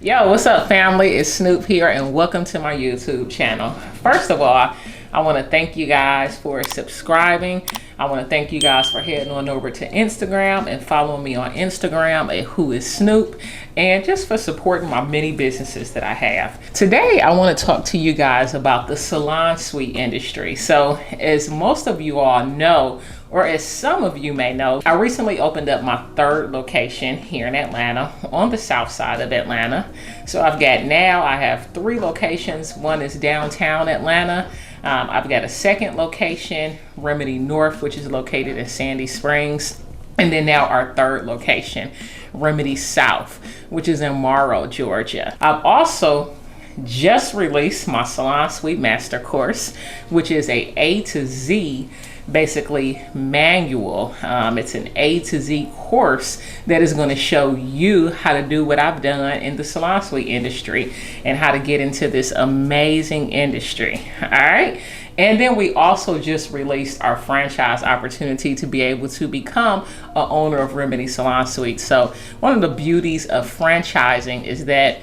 Yo, what's up, family? It's Snoop here, and welcome to my YouTube channel. First of all, I want to thank you guys for subscribing. I want to thank you guys for heading on over to Instagram and following me on Instagram at WhoIsSnoop, and just for supporting my many businesses that I have. Today, I want to talk to you guys about the salon suite industry. So, as most of you all know, or as some of you may know, I recently opened up my third location here in Atlanta on the south side of Atlanta. So I have 3 locations. One is downtown Atlanta. I've got a second location, Remedy North, which is located in Sandy Springs. And then now our third location, Remedy South, which is in Morrow, Georgia. I've also just released my Salon Suite Master course, which is A to Z basically manual. It's an A to Z course that is going to show you how to do what I've done in the salon suite industry and how to get into this amazing industry. All right. And then we also just released our franchise opportunity to be able to become an owner of Remedy Salon Suites. So one of the beauties of franchising is that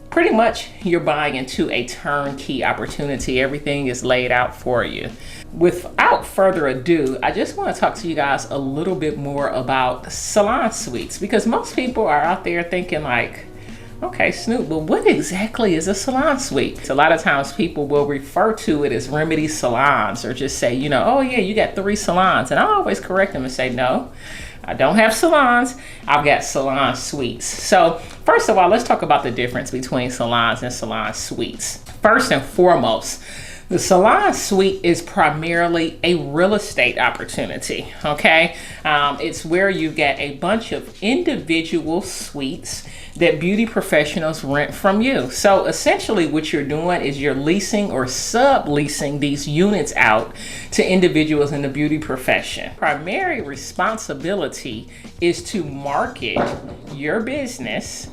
pretty much you're buying into a turnkey opportunity. Everything is laid out for you. Without further ado, I just want to talk to you guys a little bit more about salon suites, because most people are out there thinking like, okay, Snoop, but what exactly is a salon suite? A lot of times people will refer to it as Remedy Salons, or just say, oh yeah, you got 3 salons. And I always correct them and say, no, I don't have salons, I've got salon suites. So first of all, let's talk about the difference between salons and salon suites. First and foremost, the salon suite is primarily a real estate opportunity, okay? It's where you get a bunch of individual suites that beauty professionals rent from you. So essentially what you're doing is you're leasing or subleasing these units out to individuals in the beauty profession. Primary responsibility is to market your business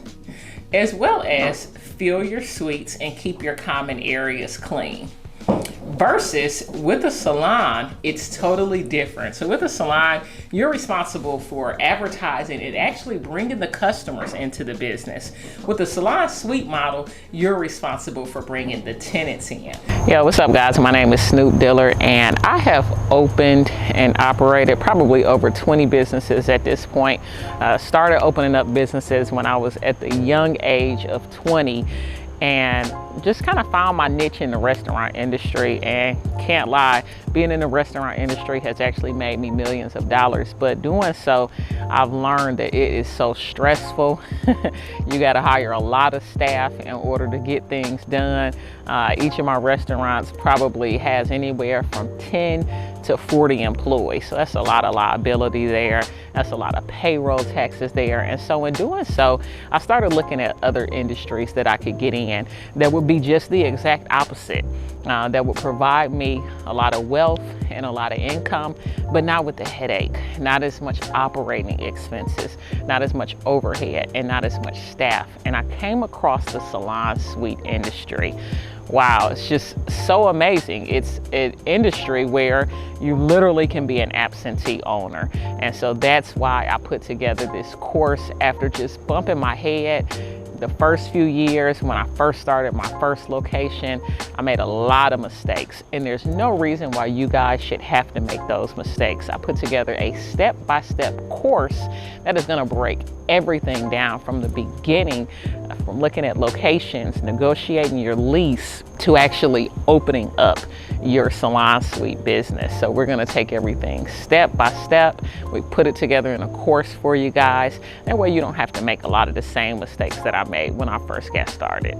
as well as fill your suites and keep your common areas clean. Versus with a salon, it's totally different. So with a salon, you're responsible for advertising and actually bringing the customers into the business. With the salon suite model, you're responsible for bringing the tenants in. Yo, what's up, guys? My name is Snoop Dillard, and I have opened and operated probably over 20 businesses at this point. Started opening up businesses when I was at the young age of 20. And just kind of found my niche in the restaurant industry, and can't lie, being in the restaurant industry has actually made me millions of dollars. But doing so, I've learned that it is so stressful. You got to hire a lot of staff in order to get things done. Each of my restaurants probably has anywhere from 10 to 40 employees. So that's a lot of liability there. That's a lot of payroll taxes there. And so in doing so, I started looking at other industries that I could get in that would be just the exact opposite. That would provide me a lot of wealth and a lot of income, but not with the headache, not as much operating expenses, not as much overhead, and not as much staff. And I came across the salon suite industry. Wow, it's just so amazing. It's an industry where you literally can be an absentee owner. And so that's why I put together this course after just bumping my head. The first few years when I first started my first location, I made a lot of mistakes, and there's no reason why you guys should have to make those mistakes. I put together a step-by-step course that is gonna break everything down from the beginning, from looking at locations, negotiating your lease, to actually opening up your salon suite business. So we're gonna take everything step by step. We put it together in a course for you guys. That way you don't have to make a lot of the same mistakes that I made when I first got started.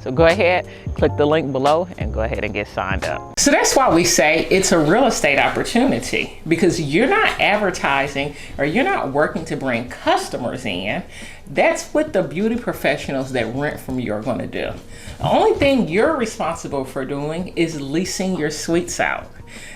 So go ahead, click the link below and go ahead and get signed up. So that's why we say it's a real estate opportunity, because you're not advertising or you're not working to bring customers in. That's what the beauty professionals that rent from you are going to do. The only thing you're responsible for doing is leasing your suites out.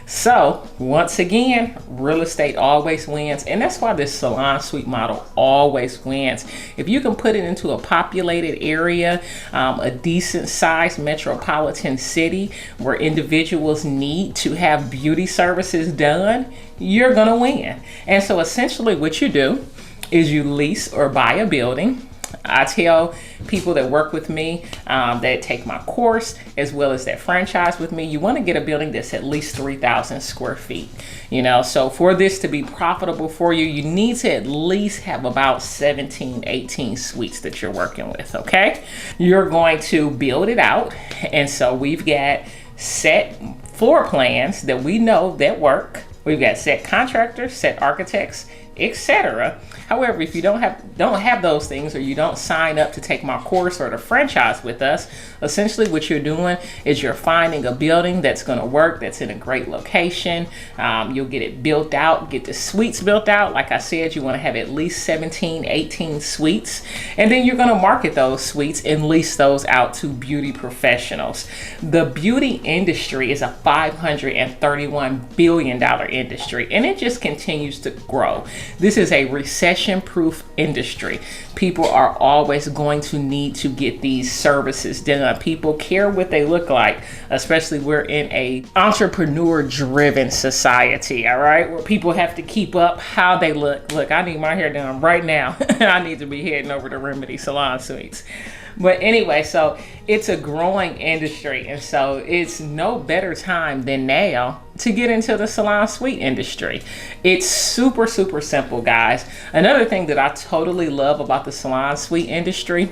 So once again, real estate always wins, and that's why this salon suite model always wins. If you can put it into a populated area, a decent sized metropolitan city where individuals need to have beauty services done, you're gonna win. And so essentially what you do is you lease or buy a building. I tell people that work with me, that take my course, as well as that franchise with me, you want to get a building that's at least 3,000 square feet. So for this to be profitable for you, you need to at least have about 17, 18 suites that you're working with, okay? You're going to build it out. And so we've got set floor plans that we know that work. We've got set contractors, set architects, etc. However, if you don't have those things, or you don't sign up to take my course or to franchise with us, essentially what you're doing is you're finding a building that's going to work, that's in a great location. You'll get it built out, get the suites built out. Like I said, you want to have at least 17, 18 suites, and then you're going to market those suites and lease those out to beauty professionals. The beauty industry is a $531 billion industry, and it just continues to grow. This is a recession-proof industry. People are always going to need to get these services done. People care what they look like, especially we're in a entrepreneur-driven society, all right, where people have to keep up how they look. Look, I need my hair done right now. I need to be heading over to Remedy Salon Suites. But anyway, so it's a growing industry, and so it's no better time than now to get into the salon suite industry. It's super, super simple, guys. Another thing that I totally love about the salon suite industry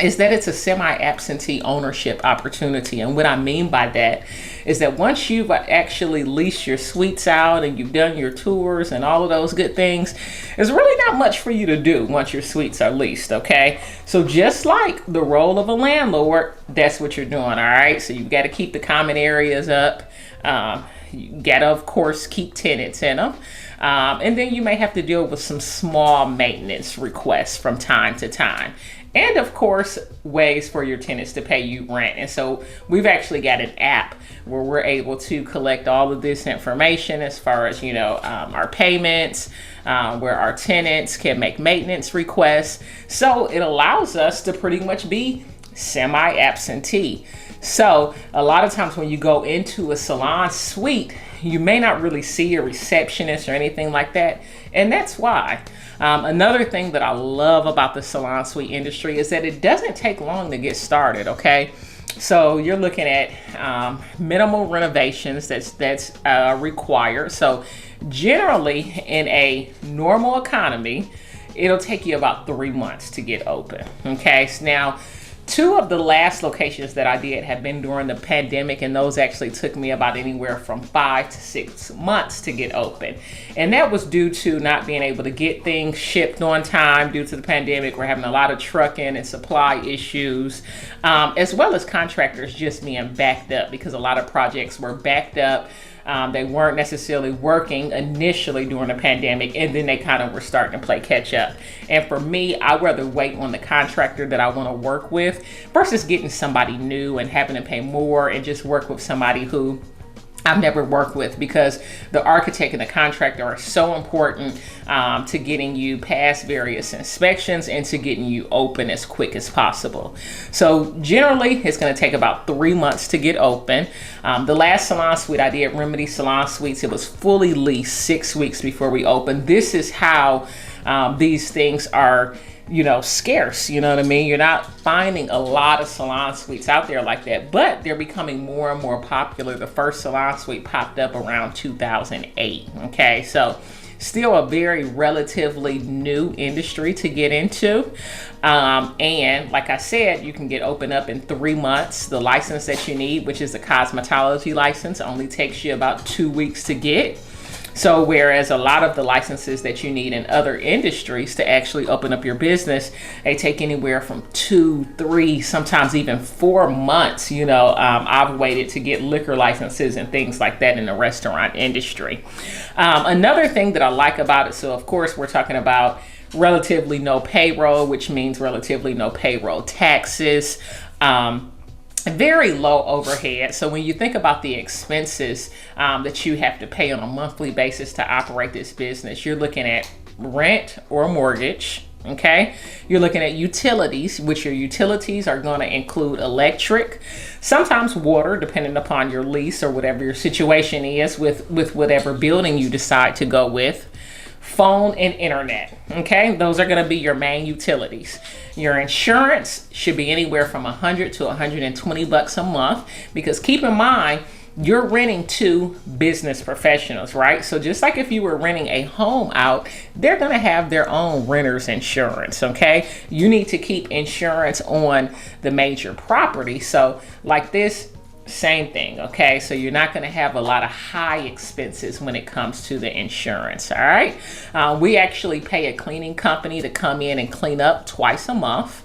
is that it's a semi-absentee ownership opportunity. And what I mean by that is that once you've actually leased your suites out and you've done your tours and all of those good things, there's really not much for you to do once your suites are leased, okay? So just like the role of a landlord, that's what you're doing, all right? So you've got to keep the common areas up. You got to, of course, keep tenants in them. And then you may have to deal with some small maintenance requests from time to time. And of course, ways for your tenants to pay you rent. And so we've actually got an app where we're able to collect all of this information as far as, our payments, where our tenants can make maintenance requests. So it allows us to pretty much be semi-absentee. So a lot of times when you go into a salon suite, you may not really see a receptionist or anything like that. And that's why. Another thing that I love about the salon suite industry is that it doesn't take long to get started, okay? So you're looking at minimal renovations that's required. So generally in a normal economy, it'll take you about 3 months to get open, okay? So now, 2 of the last locations that I did have been during the pandemic, and those actually took me about anywhere from 5 to 6 months to get open. And that was due to not being able to get things shipped on time due to the pandemic. We're having a lot of trucking and supply issues, as well as contractors just being backed up because a lot of projects were backed up. They weren't necessarily working initially during the pandemic, and then they kind of were starting to play catch up. And for me, I'd rather wait on the contractor that I want to work with versus getting somebody new and having to pay more and just work with somebody who I've never worked with, because the architect and the contractor are so important to getting you past various inspections and to getting you open as quick as possible. So generally, it's going to take about 3 months to get open. The last salon suite I did, Remedy Salon Suites, it was fully leased 6 weeks before we opened. This is how these things are scarce, you know what I mean? You're not finding a lot of salon suites out there like that, but they're becoming more and more popular. The first salon suite popped up around 2008, okay? So still a very relatively new industry to get into. And like I said, you can get open up in 3 months. The license that you need, which is the cosmetology license, only takes you about 2 weeks to get. So whereas a lot of the licenses that you need in other industries to actually open up your business, they take anywhere from 2, 3, sometimes even 4 months. I've waited to get liquor licenses and things like that in the restaurant industry. Another thing that I like about it, so of course we're talking about relatively no payroll, which means relatively no payroll taxes. Very low overhead. So when you think about the expenses that you have to pay on a monthly basis to operate this business, you're looking at rent or mortgage, okay? You're looking at utilities, which your utilities are going to include electric, sometimes water, depending upon your lease or whatever your situation is with whatever building you decide to go with. phone and internet. Okay, those are going to be your main utilities. Your insurance should be anywhere from $100 to $120 a month, because keep in mind, you're renting to business professionals, right? So just like if you were renting a home out, they're going to have their own renter's insurance. Okay, you need to keep insurance on the major property. So like this, same thing. Okay, so you're not going to have a lot of high expenses when it comes to the insurance. All right, we actually pay a cleaning company to come in and clean up twice a month,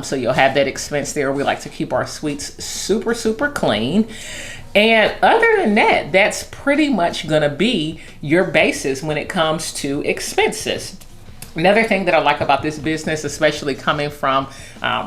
so you'll have that expense there. We like to keep our suites super clean. And other than that, that's pretty much going to be your basis when it comes to expenses. Another thing that I like about this business, especially coming from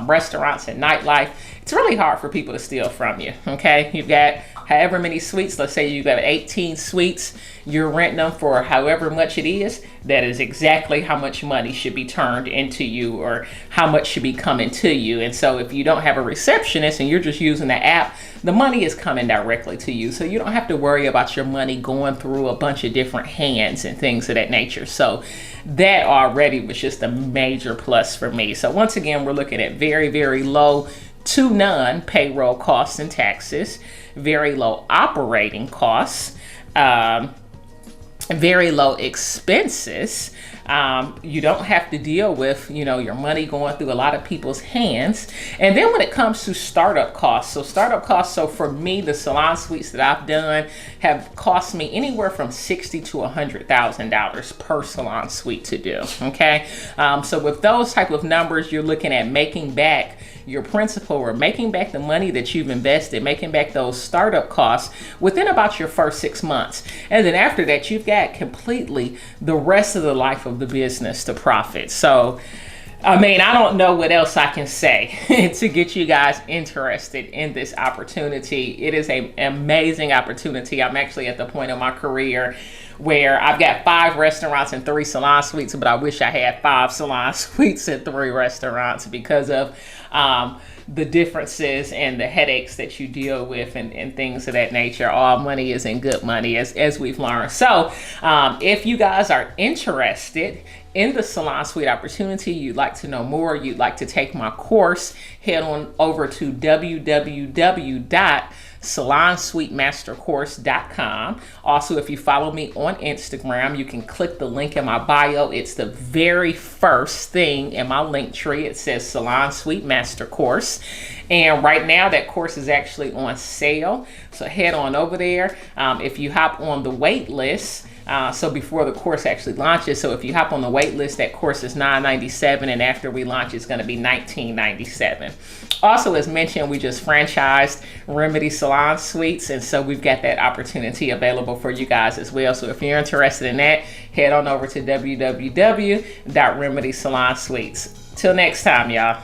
restaurants and nightlife, it's really hard for people to steal from you. Okay, you've got however many suites. Let's say you got 18 suites. You're renting them for however much it is. That is exactly how much money should be turned into you, or how much should be coming to you. And so if you don't have a receptionist and you're just using the app, the money is coming directly to you. So you don't have to worry about your money going through a bunch of different hands and things of that nature. So that already was just a major plus for me. So once again, we're looking at very low to none payroll costs and taxes, very low operating costs, very low expenses. You don't have to deal with, your money going through a lot of people's hands. And then when it comes to startup costs, so for me, the salon suites that I've done have cost me anywhere from $60,000 to $100,000 per salon suite to do. Okay, so with those type of numbers, you're looking at making back your principal, or making back the money that you've invested, making back those startup costs within about your first 6 months. And then after that, you've got completely the rest of the life of the business to profit. So, I mean, I don't know what else I can say to get you guys interested in this opportunity. It is an amazing opportunity. I'm actually at the point of my career where I've got 5 restaurants and 3 salon suites, but I wish I had 5 salon suites and 3 restaurants, because of the differences and the headaches that you deal with, and things of that nature. All money isn't good money, as we've learned. So if you guys are interested in the salon suite opportunity, you'd like to know more, you'd like to take my course, head on over to www.salonsuitemastercourse.com. Also, if you follow me on Instagram, you can click the link in my bio. It's the very first thing in my link tree. It says Salon Suite Master Course. And right now that course is actually on sale. So head on over there. If you hop on the wait list, so before the course actually launches, so if you hop on the wait list, that course is $997, and after we launch, it's going to be $1997. Also, as mentioned, we just franchised Remedy Salon Suites, and so we've got that opportunity available for you guys as well. So if you're interested in that, head on over to www.remedysalonsuites. Till next time, y'all.